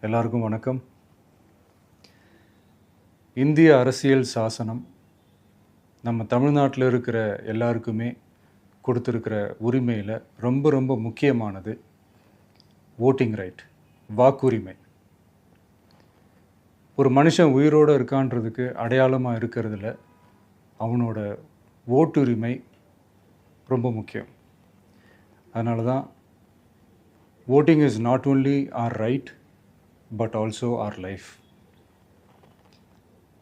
எல்லாருக்கும் வணக்கம். இந்திய அரசியல் சாசனம் நம்ம தமிழ்நாட்டில் இருக்கிற எல்லாருக்குமே கொடுத்துருக்கிற உரிமையில் ரொம்ப ரொம்ப முக்கியமானது ஓட்டிங் ரைட், வாக்குரிமை. ஒரு மனுஷன் உயிரோடு இருக்கான்றதுக்கு அடையாளமாக இருக்கிறதுல அவனோட ஓட்டுரிமை ரொம்ப முக்கியம். அதனால தான் voting is not only our right but also our life.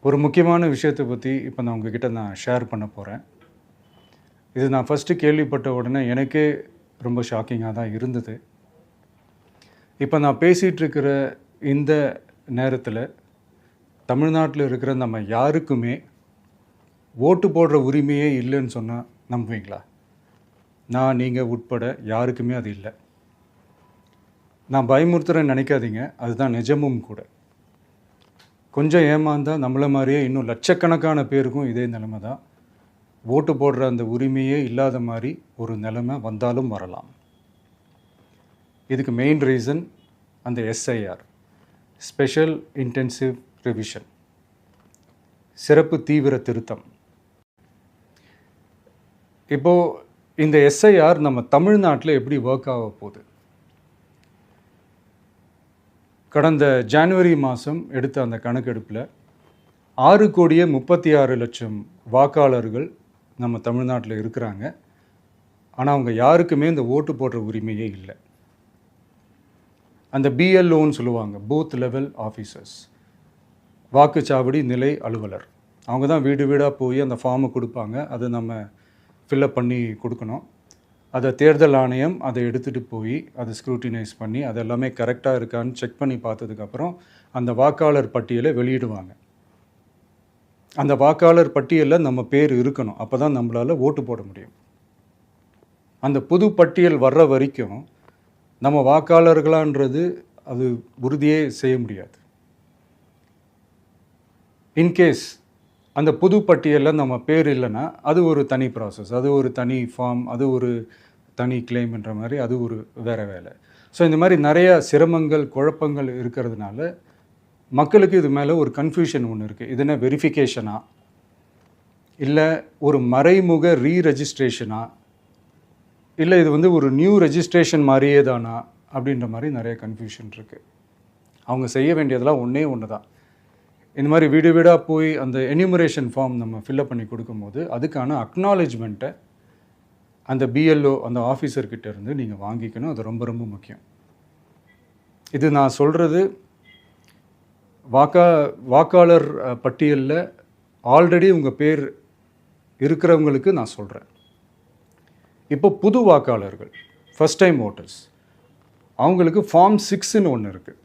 ஒரு முக்கியமான விஷயத்தை பற்றி இப்போ நான் உங்ககிட்ட ஷேர் பண்ண போகிறேன். இது நான் ஃபஸ்ட்டு கேள்விப்பட்ட உடனே எனக்கே ரொம்ப ஷாக்கிங்காக தான் இருந்தது. இப்போ நான் பேசிகிட்டு இருக்கிற இந்த நேரத்தில் தமிழ்நாட்டில் இருக்கிற நம்ம யாருக்குமே ஓட்டு போடுற உரிமையே இல்லைன்னு சொன்னால் நம்புவீங்களா? நான் நீங்கள் உட்பட யாருக்குமே அது இல்லை. நான் பயமுறுத்துறேன்னு நினைக்காதீங்க, அதுதான் நிஜமும் கூட. கொஞ்சம் ஏமாந்தால் நம்மளை மாதிரியே இன்னும் லட்சக்கணக்கான பேருக்கும் இதே நிலைமை தான். ஓட்டு போடுற அந்த உரிமையே இல்லாத மாதிரி ஒரு நிலைமை வந்தாலும் வரலாம். இதுக்கு மெயின் ரீசன் அந்த எஸ்ஐஆர், ஸ்பெஷல் இன்டென்சிவ் ரிவிஷன், சிறப்பு தீவிர திருத்தம். இப்போது இந்த எஸ்ஐஆர் நம்ம தமிழ்நாட்டில் எப்படி ஒர்க் ஆக போகுது? கடந்த ஜனவரி மாதம் எடுத்த அந்த கணக்கெடுப்பில் 6,36,00,000 வாக்காளர்கள் நம்ம தமிழ்நாட்டில் இருக்கிறாங்க. ஆனால் அவங்க யாருக்குமே இந்த ஓட்டு போடுற உரிமையே இல்லை. அந்த பிஎல்ஓன்னு சொல்லுவாங்க, பூத் லெவல் ஆஃபீஸர்ஸ், வாக்குச்சாவடி நிலை அலுவலர். அவங்க தான் வீடு வீடாக போய் அந்த ஃபார்மை கொடுப்பாங்க. அதை நம்ம ஃபில்அப் பண்ணி கொடுக்கணும். அதை தேர்தல் ஆணையம் அதை எடுத்துகிட்டு போய் அதை ஸ்க்ரூட்டினைஸ் பண்ணி அது எல்லாமே கரெக்டாக இருக்கான்னு செக் பண்ணி பார்த்ததுக்கப்புறம் அந்த வாக்காளர் பட்டியலை வெளியிடுவாங்க. அந்த வாக்காளர் பட்டியலில் நம்ம பேர் இருக்கணும், அப்போ தான் நம்மளால் ஓட்டு போட முடியும். அந்த புது பட்டியல் வர்ற வரைக்கும் நம்ம வாக்காளர்களான்றது அது உறுதியே செய்ய முடியாது. இன்கேஸ் அந்த புது பட்டியலில் நம்ம பேர் இல்லைன்னா அது ஒரு தனி ப்ராசஸ், அது ஒரு தனி ஃபார்ம், அது ஒரு தனி கிளைம்ன்ற மாதிரி அது ஒரு வேறு வேலை. ஸோ இந்த மாதிரி நிறையா சிரமங்கள் குழப்பங்கள் இருக்கிறதுனால மக்களுக்கு இது மேலே ஒரு கன்ஃபியூஷன் ஒன்று இருக்குது. இது என்ன வெரிஃபிகேஷனா இல்லை ஒரு மறைமுக ரீரெஜிஸ்ட்ரேஷனா இல்லை இது ஒரு நியூ ரெஜிஸ்ட்ரேஷன் மாதிரியே தானா அப்படின்ற மாதிரி நிறைய கன்ஃபியூஷன் இருக்குது. அவங்க செய்ய வேண்டியதெல்லாம் ஒன்று தான். இந்த மாதிரி வீடு வீடாக போய் அந்த என்யூமரேஷன் ஃபார்ம் நம்ம ஃபில்அப் பண்ணி கொடுக்கும்போது அதுக்கான அக்னாலேஜ்மெண்ட்டை அந்த பிஎல்ஓ அந்த ஆஃபீஸர்கிட்ட இருந்து நீங்கள் வாங்கிக்கணும். அது ரொம்ப ரொம்ப முக்கியம். இது நான் சொல்கிறது வாக்காளர் பட்டியலில் ஆல்ரெடி உங்கள் பேர் இருக்கிறவங்களுக்கு நான் சொல்கிறேன். இப்போ புது வாக்காளர்கள், ஃபஸ்ட் டைம் ஓட்டர்ஸ், அவங்களுக்கு ஃபார்ம் 6ன்னு ஒன்று இருக்குது.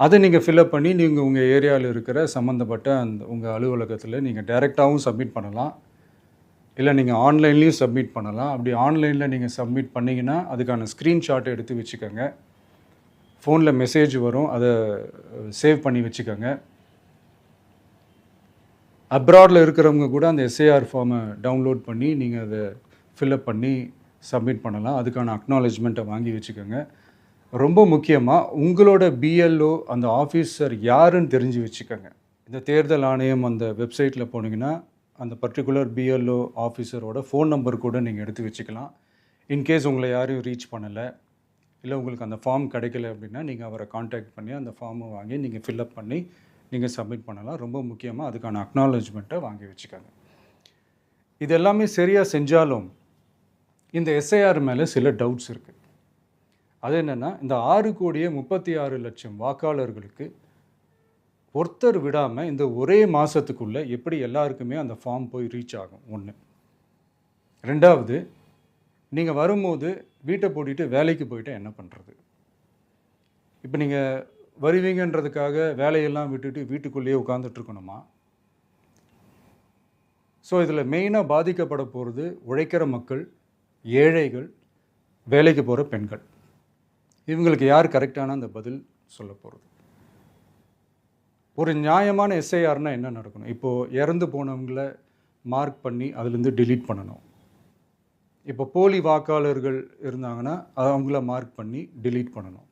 அதை நீங்கள் ஃபில்அப் பண்ணி நீங்கள் உங்கள் ஏரியாவில் இருக்கிற சம்மந்தப்பட்ட அந்த உங்கள் அலுவலகத்தில் நீங்கள் டைரெக்டாகவும் சப்மிட் பண்ணலாம், இல்லை நீங்கள் ஆன்லைன்லேயும் சப்மிட் பண்ணலாம். அப்படி ஆன்லைனில் நீங்கள் சப்மிட் பண்ணிங்கன்னா அதுக்கான ஸ்க்ரீன்ஷாட்டை எடுத்து வச்சுக்கோங்க. ஃபோனில் மெசேஜ் வரும், அதை சேவ் பண்ணி வச்சுக்கோங்க. அப்ராடில் இருக்கிறவங்க கூட அந்த எஸ்ஐஆர் ஃபார்மை டவுன்லோட் பண்ணி நீங்கள் அதை ஃபில்அப் பண்ணி சப்மிட் பண்ணலாம். அதுக்கான அக்னாலேஜ்மெண்ட்டை வாங்கி வச்சுக்கோங்க. ரொம்ப முக்கியமாக உங்களோட பிஎல்ஓ அந்த ஆஃபீஸர் யாருன்னு தெரிஞ்சு வச்சுக்கோங்க. இந்த தேர்தல் ஆணையம் அந்த வெப்சைட்டில் போனீங்கன்னா அந்த பர்டிகுலர் பிஎல்ஓ ஆஃபீஸரோட ஃபோன் நம்பர் கூட நீங்கள் எடுத்து வச்சுக்கலாம். இன்கேஸ் உங்களை யாரையும் ரீச் பண்ணலை இல்லை உங்களுக்கு அந்த ஃபார்ம் கிடைக்கல அப்படின்னா நீங்கள் அவரை காண்டாக்ட் பண்ணி அந்த ஃபார்மை வாங்கி நீங்கள் ஃபில்அப் பண்ணி நீங்கள் சப்மிட் பண்ணலாம். ரொம்ப முக்கியமாக அதுக்கான அக்னாலேஜ்மெண்ட்டை வாங்கி வச்சுக்கோங்க. இது எல்லாமே சரியாக செஞ்சாலும் இந்த எஸ்ஐஆர் மேலே சில டவுட்ஸ் இருக்குது. அது என்னென்னா, இந்த 6,36,00,000 வாக்காளர்களுக்கு ஒருத்தர் விடாமல் இந்த ஒரே மாதத்துக்குள்ளே எப்படி எல்லாருக்குமே அந்த ஃபார்ம் போய் ரீச் ஆகும்? ஒன்று. ரெண்டாவது, நீங்கள் வரும்போது வீட்டை பூட்டிட்டு வேலைக்கு போயிட்டு என்ன பண்ணுறது? இப்போ நீங்கள் வருவீங்கன்றதுக்காக வேலையெல்லாம் விட்டுட்டு வீட்டுக்குள்ளேயே உட்காந்துட்ருக்கணுமா? ஸோ இதில் மெயினாக பாதிக்கப்பட போகிறது உழைக்கிற மக்கள், ஏழைகள், வேலைக்கு போகிற பெண்கள். இவங்களுக்கு யார் கரெக்டான அந்த பதில் சொல்ல போகிறது? ஒரு நியாயமான எஸ்ஐஆர்னால் என்ன நடக்கணும்? இப்போது இறந்து போனவங்களை மார்க் பண்ணி அதுலேருந்து டிலீட் பண்ணணும். இப்போ போலி வாக்காளர்கள் இருந்தாங்கன்னா அவங்கள மார்க் பண்ணி டிலீட் பண்ணணும்.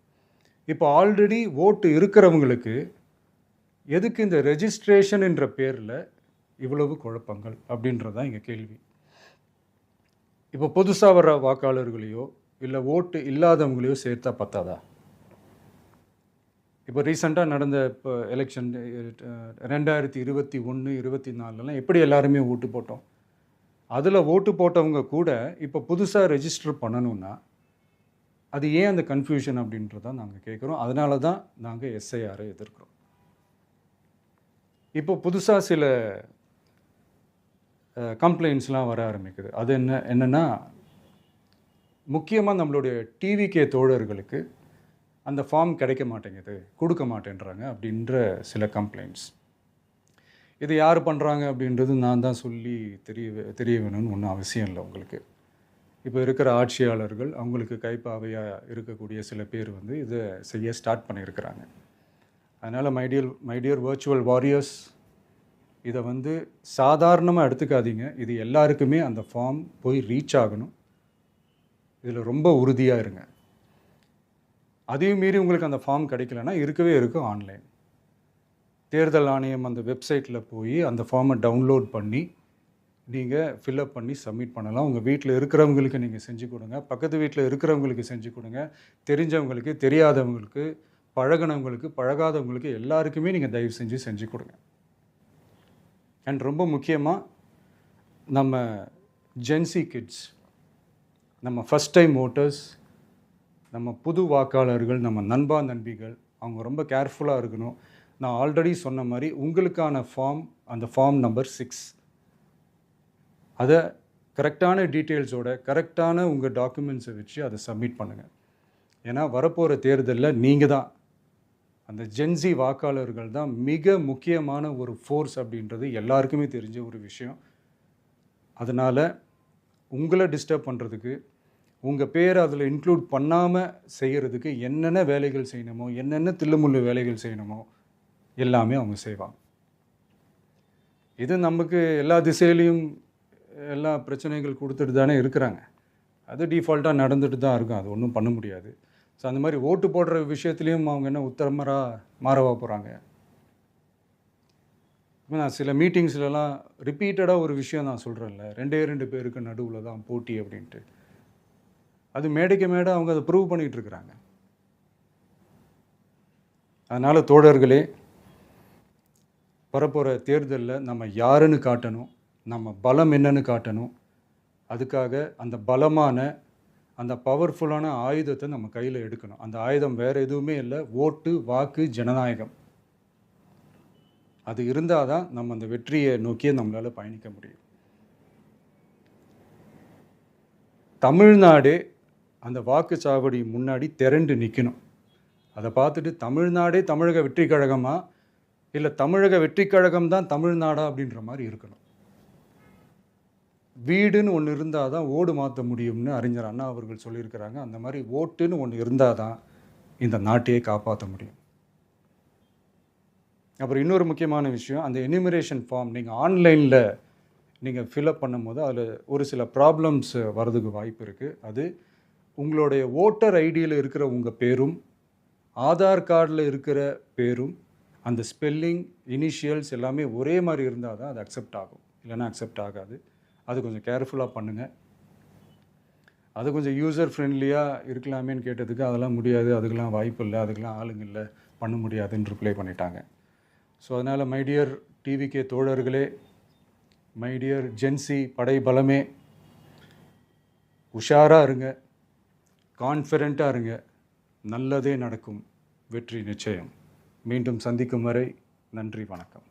இப்போ ஆல்ரெடி ஓட்டு இருக்கிறவங்களுக்கு எதுக்கு இந்த ரெஜிஸ்ட்ரேஷன் என்ற பேரில் இவ்வளவு குழப்பங்கள் அப்படின்றது தான் எங்கள் கேள்வி. இப்போ புதுசாக வர்ற வாக்காளர்களையோ இல்லை ஓட்டு இல்லாதவங்களையோ சேர்த்தா பத்தாதா? இப்போ ரீசெண்டாக நடந்த இப்போ எலெக்ஷன் 2021, 24 எப்படி எல்லாருமே ஓட்டு போட்டோம்? அதில் ஓட்டு போட்டவங்க கூட இப்போ புதுசாக ரெஜிஸ்டர் பண்ணணும்னா அது ஏன் அந்த கன்ஃபியூஷன் அப்படின்றத நாங்கள் கேட்குறோம். அதனால தான் நாங்கள் எஸ்ஐஆரை எதிர்க்கிறோம். இப்போ புதுசாக சில கம்ப்ளைண்ட்ஸ்லாம் வர ஆரம்பிக்குது. அது என்னென்னா முக்கியமாக நம்மளுடைய டிவிகே தோழர்களுக்கு அந்த ஃபார்ம் கிடைக்க மாட்டேங்குது, கொடுக்க மாட்டேன்றாங்க அப்படின்ற சில கம்ப்ளைண்ட்ஸ். இது யார் பண்ணுறாங்க அப்படின்றது நான் தான் சொல்லி தெரிய வேணும்னு ஒன்றும் அவசியம் இல்லை உங்களுக்கு. இப்போ இருக்கிற ஆட்சியாளர்கள் அவங்களுக்கு கைப்பாவையாக இருக்கக்கூடிய சில பேர் வந்து இதை செய்ய ஸ்டார்ட் பண்ணியிருக்கிறாங்க. அதனால் மைடியர் வர்ச்சுவல் வாரியர்ஸ், இதை வந்து சாதாரணமாக எடுத்துக்காதீங்க. இது எல்லாருக்குமே அந்த ஃபார்ம் போய் ரீச் ஆகணும். இதில் ரொம்ப உறுதியாக இருங்க. அதையும் மீறி உங்களுக்கு அந்த ஃபார்ம் கிடைக்கலன்னா இருக்கவே இருக்கும் ஆன்லைன். தேர்தல் ஆணையம் அந்த வெப்சைட்டில் போய் அந்த ஃபார்மை டவுன்லோட் பண்ணி நீங்கள் ஃபில்அப் பண்ணி சப்மிட் பண்ணலாம். உங்கள் வீட்டில் இருக்கிறவங்களுக்கு நீங்கள் செஞ்சு கொடுங்க, பக்கத்து வீட்டில் இருக்கிறவங்களுக்கு செஞ்சு கொடுங்க, தெரிஞ்சவங்களுக்கு, தெரியாதவங்களுக்கு, பழகினவங்களுக்கு, பழகாதவங்களுக்கு எல்லாருக்குமே நீங்கள் தயவு செஞ்சு கொடுங்க. அண்ட் ரொம்ப முக்கியமாக நம்ம ஜென்சி கிட்ஸ், நம்ம ஃபஸ்ட் டைம் ஓட்டர்ஸ், நம்ம புது வாக்காளர்கள், நம்ம நண்பா நண்பிகள், அவங்க ரொம்ப கேர்ஃபுல்லாக இருக்கணும். நான் ஆல்ரெடி சொன்ன மாதிரி உங்களுக்கான ஃபார்ம், அந்த ஃபார்ம் நம்பர் 6, அதை கரெக்டான டீட்டெயில்ஸோட கரெக்டான உங்கள் டாக்குமெண்ட்ஸை வச்சு அதை சப்மிட் பண்ணுங்கள். ஏன்னா வரப்போகிற தேர்தலில் நீங்கள் தான், அந்த ஜென்சி வாக்காளர்கள் தான் மிக முக்கியமான ஒரு ஃபோர்ஸ் அப்படின்றது எல்லாருக்குமே தெரிஞ்ச ஒரு விஷயம். அதனால் உங்களை டிஸ்டர்ப் பண்ணுறதுக்கு, உங்கள் பேரை அதில் இன்க்ளூட் பண்ணாமல் செய்கிறதுக்கு என்னென்ன வேலைகள் செய்யணுமோ, என்னென்ன தில்லுமுள்ளு வேலைகள் செய்யணுமோ எல்லாமே அவங்க செய்வாங்க. இது நமக்கு எல்லா திசையிலையும் எல்லா பிரச்சனைகள் கொடுத்துட்டு தானே இருக்கிறாங்க. அது டிஃபால்ட்டாக நடந்துட்டு தான் இருக்கும், அது ஒன்றும் பண்ண முடியாது. ஸோ அந்த மாதிரி ஓட்டு போடுற விஷயத்துலேயும் அவங்க என்ன உத்தரமராக மாறவா போகிறாங்க? இப்போ நான் சில மீட்டிங்ஸ்லலாம் ரிப்பீட்டடாக ஒரு விஷயம் நான் சொல்கிறேன்ல, 2 பேருக்கு நடுவில் தான் போட்டி அப்படின்ட்டு. அது மேடைக்கு மேடை அவங்க அதை ப்ரூவ் பண்ணிகிட்டு இருக்கிறாங்க. அதனால் தோழர்களே, வரப்போகிற தேர்தலில் நம்ம யாருன்னு காட்டணும், நம்ம பலம் என்னன்னு காட்டணும். அதுக்காக அந்த பலமான, அந்த பவர்ஃபுல்லான ஆயுதத்தை நம்ம கையில் எடுக்கணும். அந்த ஆயுதம் வேறு எதுவுமே இல்லை, ஓட்டு, வாக்கு, ஜனநாயகம். அது இருந்தால் தான் நம்ம அந்த வெற்றியை நோக்கியே நம்மளால் பயணிக்க முடியும். தமிழ்நாடே அந்த வாக்குச்சாவடி முன்னாடி திரண்டு நிற்கணும். அதை பார்த்துட்டு தமிழ்நாடே தமிழக வெற்றி கழகமா, இல்லை தமிழக வெற்றி கழகம் தான் தமிழ்நாடா அப்படின்ற மாதிரி இருக்கணும். வீடுன்னு ஒன்று இருந்தால் தான் ஓடு மாற்ற முடியும்னு அறிஞர் அண்ணா அவர்கள் சொல்லியிருக்கிறாங்க. அந்த மாதிரி ஓட்டுன்னு ஒன்று இருந்தால் தான் இந்த நாட்டையே காப்பாற்ற முடியும். அப்புறம் இன்னொரு முக்கியமான விஷயம், அந்த எனிமரேஷன் ஃபார்ம் நீங்கள் ஆன்லைனில் நீங்கள் ஃபில்அப் பண்ணும்போது அதில் ஒரு சில ப்ராப்ளம்ஸ் வர்றதுக்கு வாய்ப்பு இருக்குது. அது உங்களுடைய ஓட்டர் ஐடியில் இருக்கிற உங்கள் பேரும், ஆதார் கார்டில் இருக்கிற பேரும், அந்த ஸ்பெல்லிங், இனிஷியல்ஸ் எல்லாமே ஒரே மாதிரி இருந்தால் தான் அது அக்செப்ட் ஆகும், இல்லைன்னா அக்செப்ட் ஆகாது. அது கொஞ்சம் கேர்ஃபுல்லாக பண்ணுங்கள். அது கொஞ்சம் யூசர் ஃப்ரெண்ட்லியாக இருக்கலாமேன்னு கேட்டதுக்கு அதெல்லாம் முடியாது, அதுக்கெல்லாம் வாய்ப்பு இல்லை, அதுக்கெல்லாம் ஆளுங்க இல்லை, பண்ண முடியாதுன்னு ரிப்ளை பண்ணிட்டாங்க. ஸோ அதனால் மைடியர் டிவிகே தோழர்களே, மைடியர் ஜென்சி படை பலமே, உஷாராக இருங்க, கான்ஃபிடெண்ட்டாக இருங்க, நல்லதே நடக்கும், வெற்றி நிச்சயம். மீண்டும் சந்திக்கும் வரை நன்றி, வணக்கம்.